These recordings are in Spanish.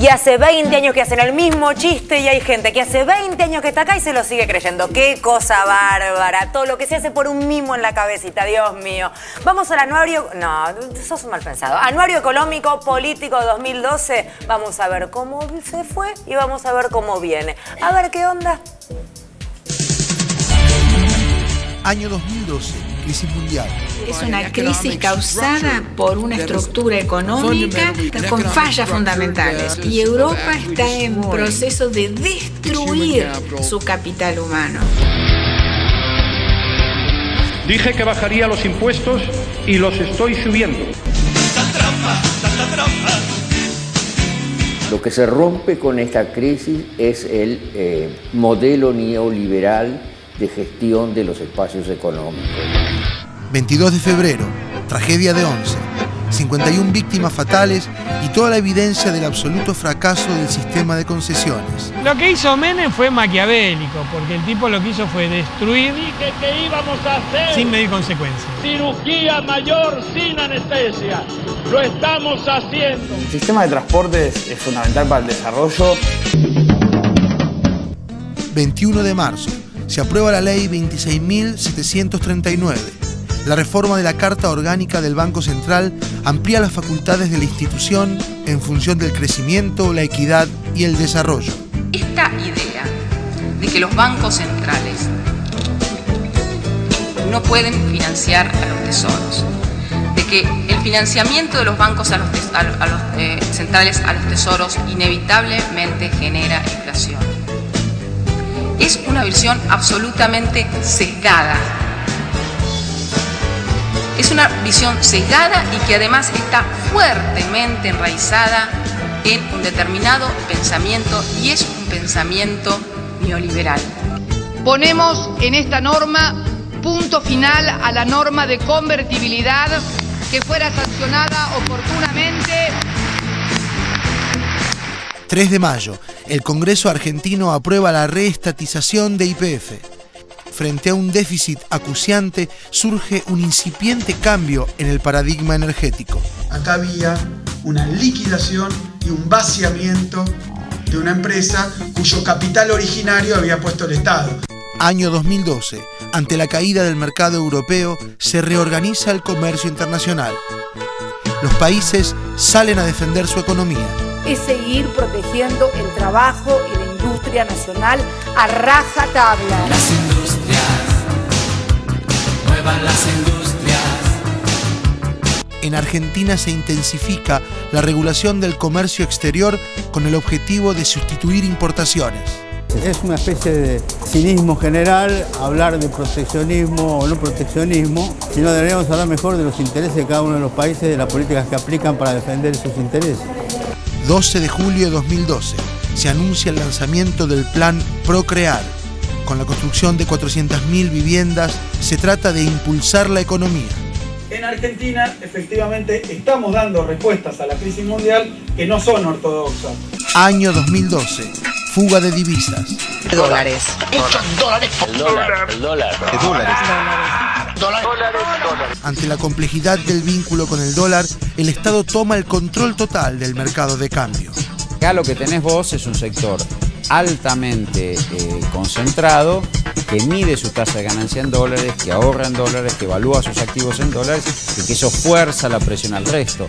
Y hace 20 años que hacen el mismo chiste y hay gente que hace 20 años que está acá y se lo sigue creyendo. ¡Qué cosa bárbara! Todo lo que se hace por un mimo en la cabecita, Dios mío. Vamos al anuario... No, sos un mal pensado. Anuario Económico Político 2012. Vamos a ver cómo se fue y vamos a ver cómo viene. A ver qué onda. Año 2012, crisis mundial. Es una crisis causada por una estructura económica con fallas fundamentales y Europa está en proceso de destruir su capital humano. Dije que bajaría los impuestos y los estoy subiendo. Lo que se rompe con esta crisis es el modelo neoliberal de gestión de los espacios económicos. 22 de febrero, tragedia de Once, 51 víctimas fatales y toda la evidencia del absoluto fracaso del sistema de concesiones. Lo que hizo Menem fue maquiavélico, porque el tipo lo que hizo fue destruir. Dije que íbamos a hacer sin medir consecuencias. Cirugía mayor sin anestesia. Lo estamos haciendo. El sistema de transportes es fundamental para el desarrollo. 21 de marzo. Se aprueba la ley 26.739. La reforma de la Carta Orgánica del Banco Central amplía las facultades de la institución en función del crecimiento, la equidad y el desarrollo. Esta idea de que los bancos centrales no pueden financiar a los tesoros, de que el financiamiento de los bancos centrales a los tesoros inevitablemente genera inflación, es una visión absolutamente sesgada. Es una visión sesgada y que además está fuertemente enraizada en un determinado pensamiento y es un pensamiento neoliberal. Ponemos en esta norma punto final a la norma de convertibilidad que fuera sancionada oportunamente. 3 de mayo, el Congreso argentino aprueba la reestatización de YPF. Frente a un déficit acuciante, surge un incipiente cambio en el paradigma energético. Acá había una liquidación y un vaciamiento de una empresa cuyo capital originario había puesto el Estado. Año 2012. Ante la caída del mercado europeo, se reorganiza el comercio internacional. Los países salen a defender su economía. Es seguir protegiendo el trabajo y la industria nacional a rajatabla. Las industrias, muevan las industrias. En Argentina se intensifica la regulación del comercio exterior con el objetivo de sustituir importaciones. Es una especie de cinismo general hablar de proteccionismo o no proteccionismo, sino deberíamos hablar mejor de los intereses de cada uno de los países, de las políticas que aplican para defender sus intereses. 12 de julio de 2012, se anuncia el lanzamiento del plan Procrear. Con la construcción de 400.000 viviendas, se trata de impulsar la economía. En Argentina, efectivamente, estamos dando respuestas a la crisis mundial que no son ortodoxas. Año 2012, fuga de divisas. Dólares. Muchos dólares. El dólar. Ante la complejidad del vínculo con el dólar, el Estado toma el control total del mercado de cambio. Acá lo que tenés vos es un sector altamente concentrado, que mide su tasa de ganancia en dólares, que ahorra en dólares, que evalúa sus activos en dólares y que eso fuerza la presión al resto.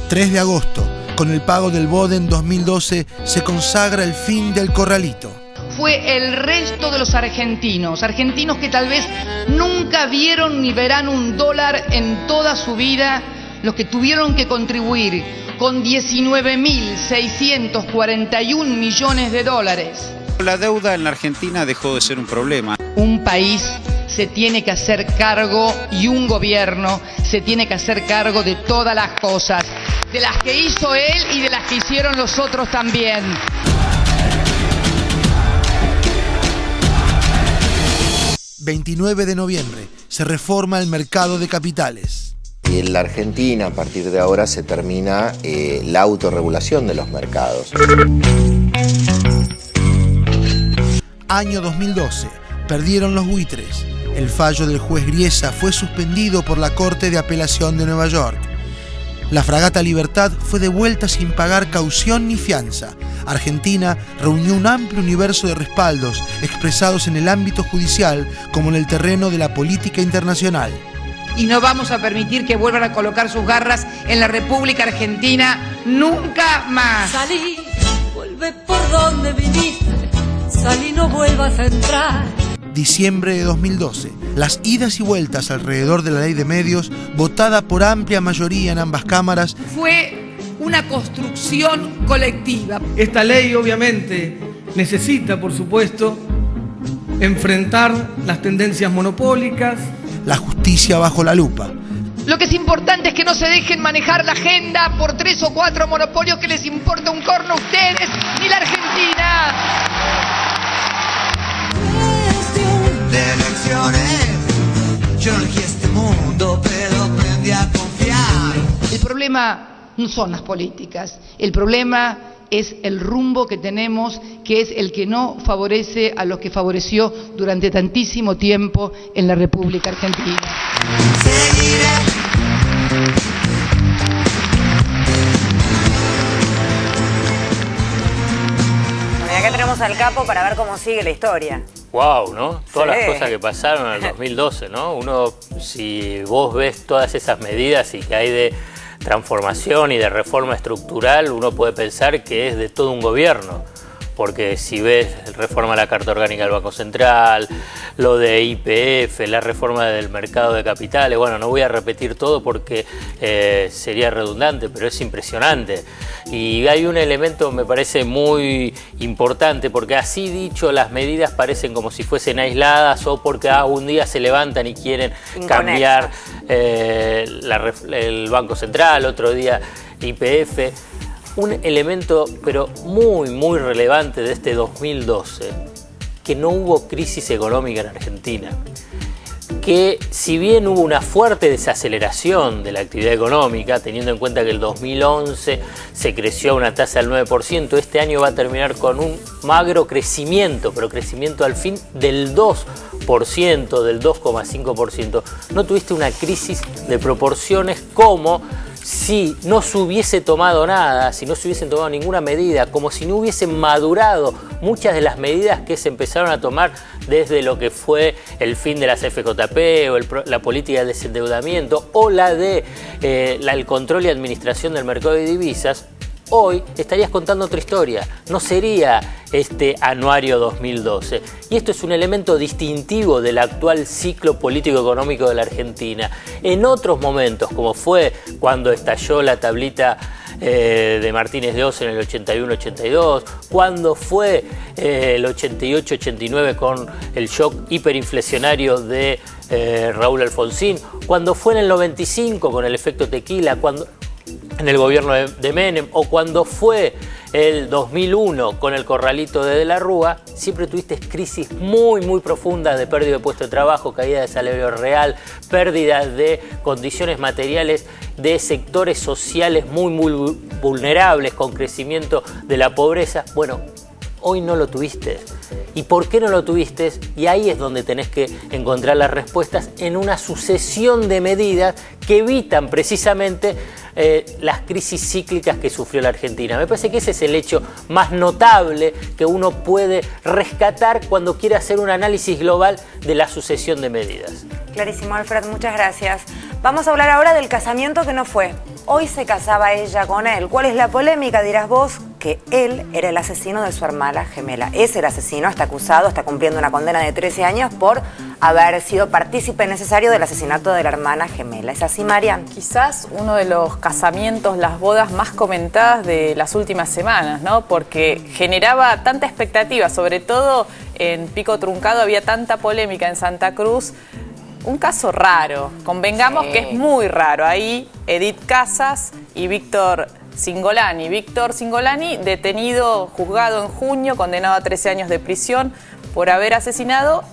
3 de agosto, con el pago del BODE en 2012, se consagra el fin del corralito. Fue el resto de los argentinos que tal vez nunca vieron ni verán un dólar en toda su vida, los que tuvieron que contribuir con 19.641 millones de dólares. La deuda en la Argentina dejó de ser un problema. Un país se tiene que hacer cargo y un gobierno se tiene que hacer cargo de todas las cosas, de las que hizo él y de las que hicieron los otros también. 29 de noviembre, se reforma el mercado de capitales. En la Argentina, a partir de ahora, se termina la autorregulación de los mercados. Año 2012, perdieron los buitres. El fallo del juez Griesa fue suspendido por la Corte de Apelación de Nueva York. La fragata Libertad fue devuelta sin pagar caución ni fianza. Argentina reunió un amplio universo de respaldos expresados en el ámbito judicial como en el terreno de la política internacional. Y no vamos a permitir que vuelvan a colocar sus garras en la República Argentina nunca más. Salí, vuelve por donde viniste, salí, no vuelvas a entrar. Diciembre de 2012. Las idas y vueltas alrededor de la ley de medios, votada por amplia mayoría en ambas cámaras, fue una construcción colectiva. Esta ley obviamente necesita, por supuesto, enfrentar las tendencias monopólicas. La justicia bajo la lupa. Lo que es importante es que no se dejen manejar la agenda por 3 o 4 monopolios que les importa un corno a ustedes ni la Argentina. De elecciones, yo no elegí este mundo, pero aprendí a confiar. El problema no son las políticas, el problema es el rumbo que tenemos, que es el que no favorece a los que favoreció durante tantísimo tiempo en la República Argentina. Acá tenemos al capo para ver cómo sigue la historia. Wow, ¿no? Todas Sí. las cosas que pasaron en el 2012, ¿no? Uno, si vos ves todas esas medidas y que hay de transformación y de reforma estructural, uno puede pensar que es de todo un gobierno. Porque si ves reforma de la Carta Orgánica del Banco Central, lo de YPF, la reforma del mercado de capitales, bueno, no voy a repetir todo porque sería redundante, pero es impresionante. Y hay un elemento, me parece muy importante, porque así dicho, las medidas parecen como si fuesen aisladas o porque un día se levantan y quieren cambiar el Banco Central, otro día YPF. Un elemento, pero muy relevante de este 2012, que no hubo crisis económica en Argentina. Que si bien hubo una fuerte desaceleración de la actividad económica, teniendo en cuenta que el 2011 se creció a una tasa del 9%, este año va a terminar con un magro crecimiento, pero crecimiento al fin del 2%, del 2,5%. No tuviste una crisis de proporciones como si no se hubiese tomado nada, si no se hubiesen tomado ninguna medida, como si no hubiesen madurado muchas de las medidas que se empezaron a tomar desde lo que fue el fin de las FJP o la política de desendeudamiento o la de el control y administración del mercado de divisas. Hoy estarías contando otra historia, no sería este anuario 2012. Y esto es un elemento distintivo del actual ciclo político-económico de la Argentina. En otros momentos, como fue cuando estalló la tablita de Martínez de Oz en el 81-82, cuando fue el 88-89 con el shock hiperinflacionario de Raúl Alfonsín, cuando fue en el 95 con el efecto tequila, cuando en el gobierno de Menem, o cuando fue el 2001 con el corralito de la Rúa, siempre tuviste crisis muy profundas de pérdida de puesto de trabajo, caída de salario real, pérdida de condiciones materiales de sectores sociales muy vulnerables, con crecimiento de la pobreza. Bueno, hoy no lo tuviste. ¿Y por qué no lo tuviste? Y ahí es donde tenés que encontrar las respuestas en una sucesión de medidas que evitan precisamente las crisis cíclicas que sufrió la Argentina. Me parece que ese es el hecho más notable que uno puede rescatar cuando quiere hacer un análisis global de la sucesión de medidas. Clarísimo, Alfred, muchas gracias. Vamos a hablar ahora del casamiento que no fue. Hoy se casaba ella con él. ¿Cuál es la polémica? Dirás vos que él era el asesino de su hermana gemela. Es el asesino, está acusado, está cumpliendo una condena de 13 años por haber sido partícipe necesario del asesinato de la hermana gemela. ¿Es así, Marian? Quizás uno de los casamientos, las bodas más comentadas de las últimas semanas, ¿no? Porque generaba tanta expectativa, sobre todo en Pico Truncado había tanta polémica en Santa Cruz. Un caso raro, convengamos que es muy raro. Ahí Edith Casas y Víctor Cingolani. Víctor Cingolani, detenido, juzgado en junio, condenado a 13 años de prisión por haber asesinado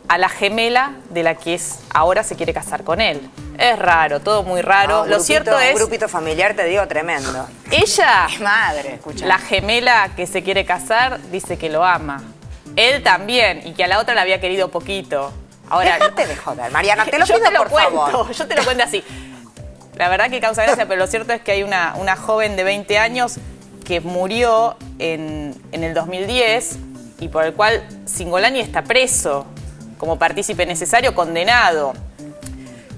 a la gemela de la que ahora se quiere casar con él. Es raro, todo muy raro. No, lo cierto es... Un grupito familiar, te digo, tremendo. Ella, madre, escucha. La gemela que se quiere casar, dice que lo ama. Él también, y que a la otra la había querido poquito. Ahora, déjate de joder, Mariana, te lo pido por favor. Yo te lo cuento así. La verdad que causa gracia, pero lo cierto es que hay una joven de 20 años que murió en el 2010 y por el cual Cingolani está preso como partícipe necesario, condenado.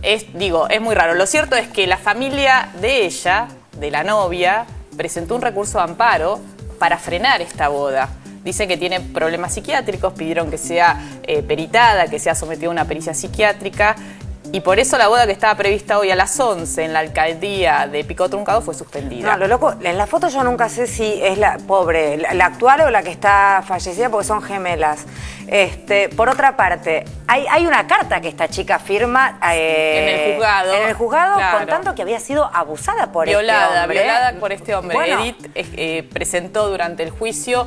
Es muy raro. Lo cierto es que la familia de ella, de la novia, presentó un recurso de amparo para frenar esta boda. Dicen que tiene problemas psiquiátricos, pidieron que sea peritada, que sea sometida a una pericia psiquiátrica. Y por eso la boda que estaba prevista hoy a las 11 en la alcaldía de Pico Truncado fue suspendida. No, lo loco, en la foto yo nunca sé si es la pobre, la actual o la que está fallecida, porque son gemelas. Por otra parte, hay una carta que esta chica firma en el juzgado. En el juzgado, claro, contando que había sido abusada por este hombre. Violada por este hombre. Bueno. Edith presentó durante el juicio.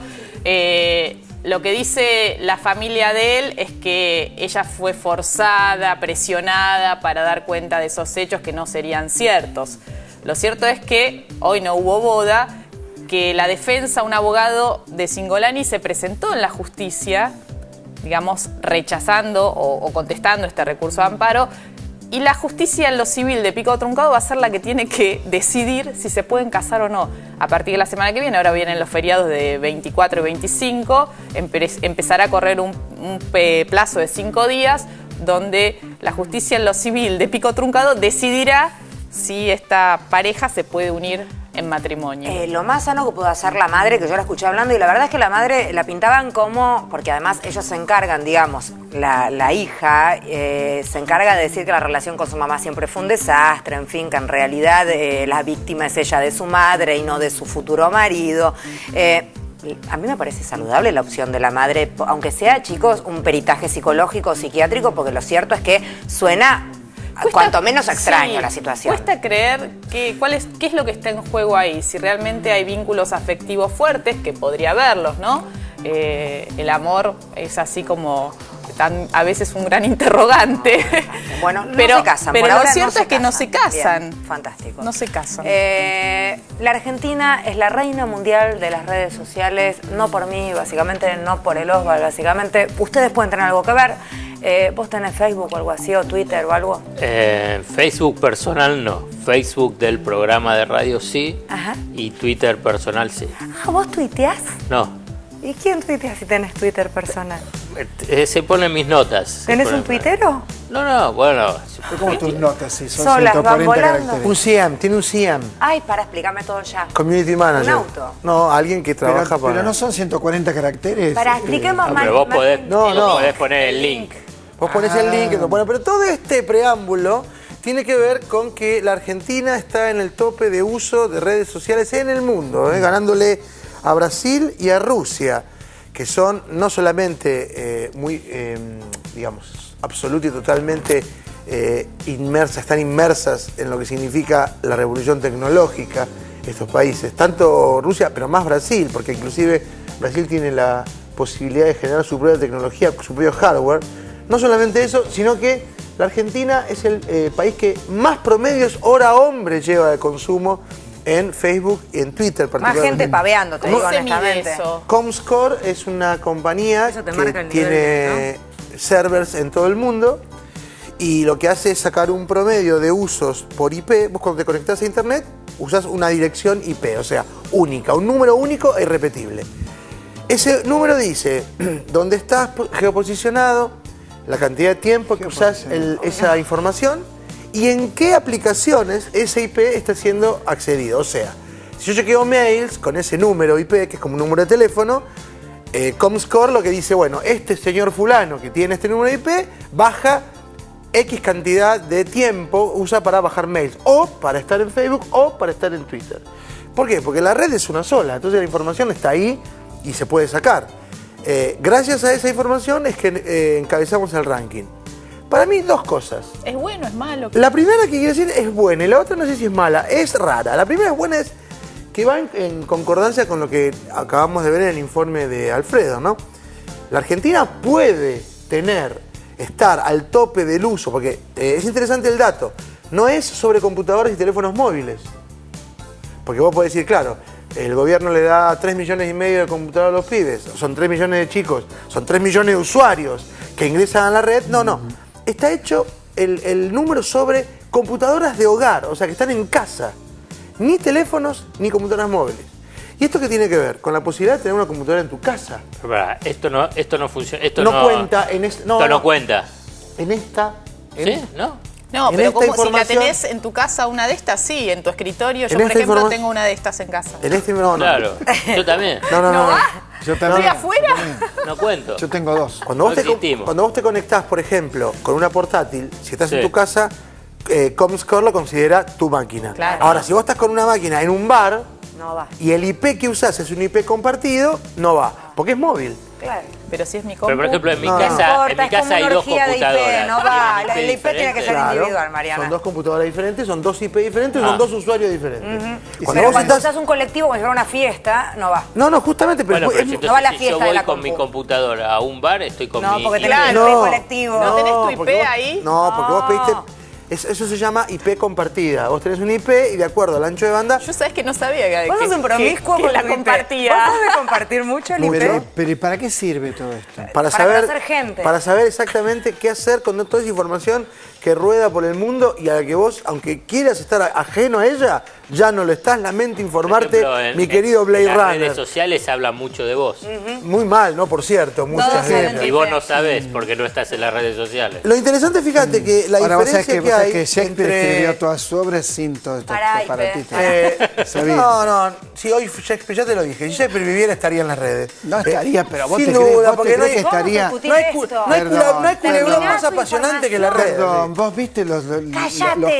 Lo que dice la familia de él es que ella fue forzada, presionada para dar cuenta de esos hechos que no serían ciertos. Lo cierto es que hoy no hubo boda, que la defensa, un abogado de Cingolani, se presentó en la justicia, digamos, rechazando o contestando este recurso de amparo. Y la justicia en lo civil de Pico Truncado va a ser la que tiene que decidir si se pueden casar o no. A partir de la semana que viene, ahora vienen los feriados de 24 y 25, empezará a correr un plazo de 5 días donde la justicia en lo civil de Pico Truncado decidirá si esta pareja se puede unir en matrimonio. Lo más sano que pudo hacer la madre, que yo la escuché hablando, y la verdad es que la madre la pintaban como, porque además ellos se encargan, digamos, la hija se encarga de decir que la relación con su mamá siempre fue un desastre, en fin, que en realidad la víctima es ella de su madre y no de su futuro marido. A mí me parece saludable la opción de la madre, aunque sea, chicos, un peritaje psicológico o psiquiátrico, porque lo cierto es que suena cuanto menos extraño la situación. Cuesta creer qué es lo que está en juego ahí, si realmente hay vínculos afectivos fuertes, que podría haberlos, ¿no? El amor es así como a veces un gran interrogante. Bueno, no pero se casan. Pero por lo ahora cierto es que no se casan. Bien, fantástico. No se casan. La Argentina es la reina mundial de las redes sociales, no por mí, básicamente, no por el Osvaldo, básicamente. Ustedes pueden tener algo que ver. ¿Vos tenés Facebook o algo así, o Twitter o algo? Facebook personal no. Facebook del programa de radio sí. Ajá. Y Twitter personal sí. Ah, ¿vos tuiteás? No. ¿Y quién tuitea si tenés Twitter personal? Se ponen mis notas. ¿Tenés un tuitero? No, bueno. ¿Cómo tus notas? Sí, son Solas, 140 van volando. caracteres. Un CIAM, tiene un CIAM. Ay, para explicarme todo ya. Community Manager. Un auto. No, alguien que trabaja para... Pero no son 140 caracteres. Para expliquemos más. Pero vos podés poner el link. Vos ponés el link, pero todo este preámbulo tiene que ver con que la Argentina está en el tope de uso de redes sociales en el mundo, ganándole a Brasil y a Rusia, que son no solamente muy, digamos, absoluta y totalmente están inmersas en lo que significa la revolución tecnológica estos países, tanto Rusia, pero más Brasil, porque inclusive Brasil tiene la posibilidad de generar su propia tecnología, su propio hardware. No solamente eso, sino que la Argentina es el país que más promedios hora hombre lleva de consumo en Facebook y en Twitter particularmente. Más gente paveando, te digo honestamente. Comscore es una compañía que tiene servers en todo el mundo y lo que hace es sacar un promedio de usos por IP. Vos cuando te conectás a internet usás una dirección IP, o sea, única, un número único e irrepetible. Ese número dice dónde estás geoposicionado, la cantidad de tiempo que usás esa información y en qué aplicaciones ese IP está siendo accedido. O sea, si yo chequeo mails con ese número IP, que es como un número de teléfono, Comscore lo que dice, bueno, este señor fulano que tiene este número de IP baja X cantidad de tiempo, usa para bajar mails, o para estar en Facebook, o para estar en Twitter. ¿Por qué? Porque la red es una sola, entonces la información está ahí y se puede sacar. Gracias a esa información es que encabezamos el ranking. Para mí, dos cosas. ¿Es bueno, es malo? La primera que quiero decir es buena y la otra no sé si es mala, es rara. La primera es buena, es que va en concordancia con lo que acabamos de ver en el informe de Alfredo, ¿no? La Argentina puede estar al tope del uso, porque es interesante el dato, no es sobre computadores y teléfonos móviles. Porque vos podés decir, claro, el gobierno le da 3,5 millones de computadoras a los pibes, son 3 millones de chicos, son 3 millones de usuarios que ingresan a la red. No. Está hecho el número sobre computadoras de hogar, o sea, que están en casa. Ni teléfonos, ni computadoras móviles. ¿Y esto qué tiene que ver? Con la posibilidad de tener una computadora en tu casa. Esto no funciona. Esto no cuenta en esto no cuenta. En esta. ¿Sí? ¿No? No, pero como si la tenés en tu casa una de estas, sí, en tu escritorio. Yo, por ejemplo, tengo una de estas en casa. En este no. Claro, yo también. No. Yo también. ¿Estoy afuera? No cuento. Yo tengo 2. Cuando vos te conectás, por ejemplo, con una portátil, si estás en tu casa, Comscore lo considera tu máquina. Claro. Ahora, si vos estás con una máquina en un bar no va. Y el IP que usás es un IP compartido, no va, porque es móvil. Claro. Pero si es mi compu. Pero por ejemplo, en mi casa hay 2 computadoras. No va, el IP tiene que ser individual, Mariana. Son 2 computadoras diferentes, son 2 IP diferentes, son 2 usuarios diferentes. Pero cuando usás un colectivo, como si fuera una fiesta, no va. No, justamente, pero no va la si fiesta yo voy de la con mi computadora a un bar, estoy con mi No, porque IP. tenés el IP colectivo. ¿No tenés tu IP ahí? No, porque vos pediste... Eso se llama IP compartida. Vos tenés un IP y de acuerdo al ancho de banda... Yo sabés que no sabía que... Vos sos un promiscuo que la compartía. ¿Vos sabés compartir mucho el IP? Pero ¿y para qué sirve todo esto? Para conocer gente. Para saber exactamente qué hacer con toda esa información que rueda por el mundo y a la que vos, aunque quieras estar ajeno a ella, ya no lo estás. Lamento informarte, mi querido Blade Runner. En las redes sociales hablan mucho de vos. Muy mal, ¿no? Por cierto, muchas veces. Y vos no sabés porque no estás en las redes sociales. Lo interesante, fíjate, que la diferencia que hay que Shakespeare escribió todas sus obras sin todo esto aparatito. No, si hoy Shakespeare, ya te lo dije, si Shakespeare viviera estaría en las redes. No estaría, pero vos sin te duda, crees, porque no hay, estaría... No hay culebrón más apasionante que la red. Perdón, vos viste los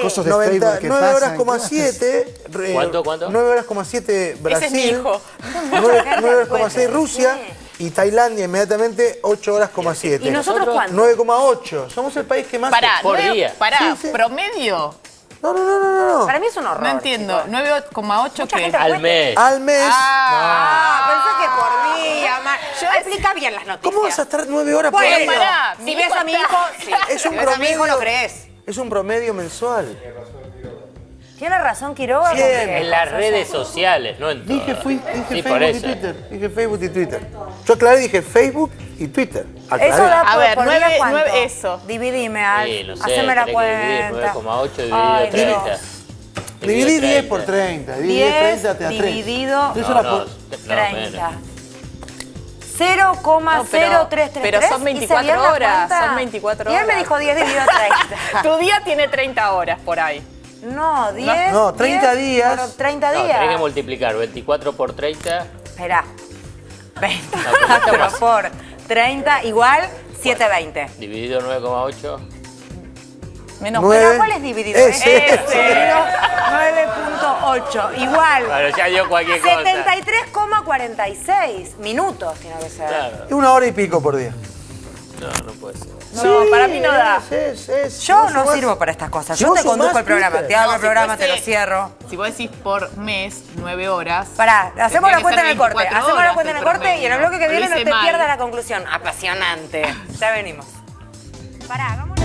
cosos de Facebook que 9 pasan. horas, 7. ¿Cuánto? 9 horas, 7 Brasil. Ese es mi hijo. 9 horas, 6 Rusia. Y Tailandia inmediatamente 8 horas, 7. ¿Y nosotros cuánto? 9,8. Somos el país que más... por día. ¿Promedio? No. Para mí es un horror. No entiendo. 9,8 que... Al mes. Al mes. Pensé que por día. Yo explica bien las noticias. ¿Cómo vas a estar 9 horas por Bueno, día? si ves a mi hijo, sí. Es un si ves a mi hijo, promedio, no crees. Es un promedio mensual. Tiene razón Quiroga. En las redes sociales, no en todas. Dije Sí, Facebook por y eso. Twitter. Dije Facebook y Twitter. Yo aclaré, dije Facebook y Twitter. Aclaré. Eso da A ver, por día, 9, ¿cuánto? eso. Dividime, Al. Sí, no sé, Haceme la tenés que dividir cuenta. 9,8 dividido 30. Dividí 10 por 30. Dividí 30, te da 3. Dividido 30. 0,0333. Pero son 24 horas. Son 24 horas. Y él me dijo 10 dividido 30. Tu día tiene 30 horas por ahí. No, 10. No, 30 días. Por 30 días. Tenés que multiplicar 24 por 30. Esperá. 24 por 30 igual 720. Dividido 9,8. Menos 9. ¿Pero cuál es dividido? Ese. 9,8. Igual. Bueno, ya dio cualquier cosa. 73,46 minutos tiene que ser. Claro. 1 hora y pico por día. No puede ser. No, para mí no da. Yo no sirvo para estas cosas. Yo te conduzco el programa. Te hago el programa, te lo cierro. Si vos decís por mes, 9 horas. Pará, hacemos la cuenta en el corte. 24 Hacemos la horas cuenta en el de corte y en el bloque que promedio. viene no Lo hice te mal. pierdas la conclusión. Apasionante. Ya venimos. Pará, hagamos.